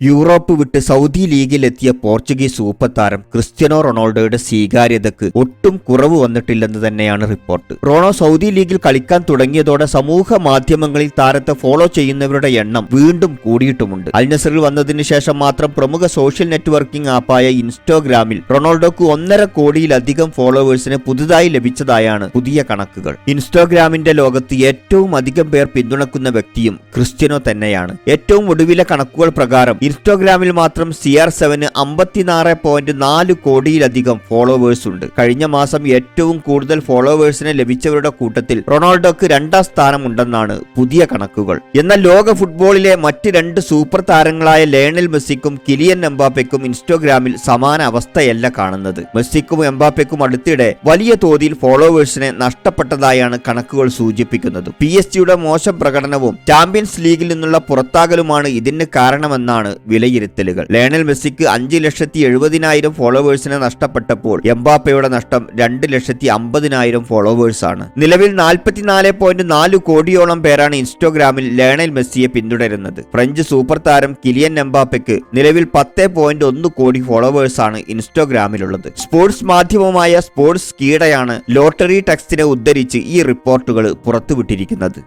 Europe വിട്ട് Saudi ലീഗിലെത്തിയ Portuguese super താരം Cristiano റൊണാൾഡോയുടെ സ്വീകാര്യതയ്ക്ക് ഒട്ടും കുറവ് വന്നിട്ടില്ലെന്ന് തന്നെയാണ് റിപ്പോർട്ട്. റോണോ സൗദി ലീഗിൽ കളിക്കാൻ തുടങ്ങിയതോടെ സമൂഹ മാധ്യമങ്ങളിൽ താരത്തെ ഫോളോ ചെയ്യുന്നവരുടെ എണ്ണം വീണ്ടും കൂടിയിട്ടുമുണ്ട്. അൽ നസറിൽ വന്നതിന് ശേഷം മാത്രം പ്രമുഖ സോഷ്യൽ നെറ്റ്വർക്കിംഗ് ആപ്പായ ഇൻസ്റ്റാഗ്രാമിൽ റൊണാൾഡോക്ക് 1.5 കോടിയിലധികം ഫോളോവേഴ്സിന് പുതുതായി ലഭിച്ചതായാണ് പുതിയ കണക്കുകൾ. ഇൻസ്റ്റാഗ്രാമിന്റെ ലോകത്ത് ഏറ്റവും അധികം പേർ പിന്തുണക്കുന്ന വ്യക്തിയും ക്രിസ്ത്യാനോ തന്നെയാണ്. ഏറ്റവും ഒടുവിലെ കണക്കുകൾ പ്രകാരം ഇൻസ്റ്റാഗ്രാമിൽ മാത്രം CR7 56.4 കോടിയിലധികം ഫോളോവേഴ്സ് ഉണ്ട്. കഴിഞ്ഞ മാസം ഏറ്റവും കൂടുതൽ ഫോളോവേഴ്സിന് ലഭിച്ചവരുടെ കൂട്ടത്തിൽ റൊണാൾഡോക്ക് 2ാം സ്ഥാനമുണ്ടെന്നാണ് പുതിയ കണക്കുകൾ. എന്നാൽ ലോക ഫുട്ബോളിലെ മറ്റ് 2 സൂപ്പർ താരങ്ങളായ ലയണൽ മെസ്സിക്കും കിലിയൻ എംബാപ്പയ്ക്കും ഇൻസ്റ്റാഗ്രാമിൽ സമാന അവസ്ഥയല്ല കാണുന്നത്. മെസ്സിക്കും എംബാപ്പയ്ക്കും അടുത്തിടെ വലിയ തോതിൽ ഫോളോവേഴ്സിനെ നഷ്ടപ്പെട്ടതായാണ് കണക്കുകൾ സൂചിപ്പിക്കുന്നത്. PSG മോശം പ്രകടനവും ചാമ്പ്യൻസ് ലീഗിൽ നിന്നുള്ള പുറത്താകലുമാണ് ഇതിന് കാരണമെന്നാണ് വിലയിരുത്തലുകൾ. ലയണൽ മെസ്സിക്ക് 5,70,000 ഫോളോവേഴ്സിനെ നഷ്ടപ്പെട്ടപ്പോൾ എംബാപ്പയുടെ നഷ്ടം 2,50,000 ഫോളോവേഴ്സാണ്. നിലവിൽ 44.4 കോടിയോളം പേരാണ് ഇൻസ്റ്റാഗ്രാമിൽ ലയണൽ മെസ്സിയെ പിന്തുടരുന്നത്. ഫ്രഞ്ച് സൂപ്പർ താരം കിലിയൻ എംബാപ്പയ്ക്ക് നിലവിൽ 10.1 കോടി ഫോളോവേഴ്സാണ് ഇൻസ്റ്റാഗ്രാമിലുള്ളത്. സ്പോർട്സ് മാധ്യമമായ സ്പോർട്സ് കീടയാണ് ലോട്ടറി ടെക്സ്റ്റിനെ ഉദ്ധരിച്ച് ഈ റിപ്പോർട്ടുകൾ പുറത്തുവിട്ടിരിക്കുന്നത്.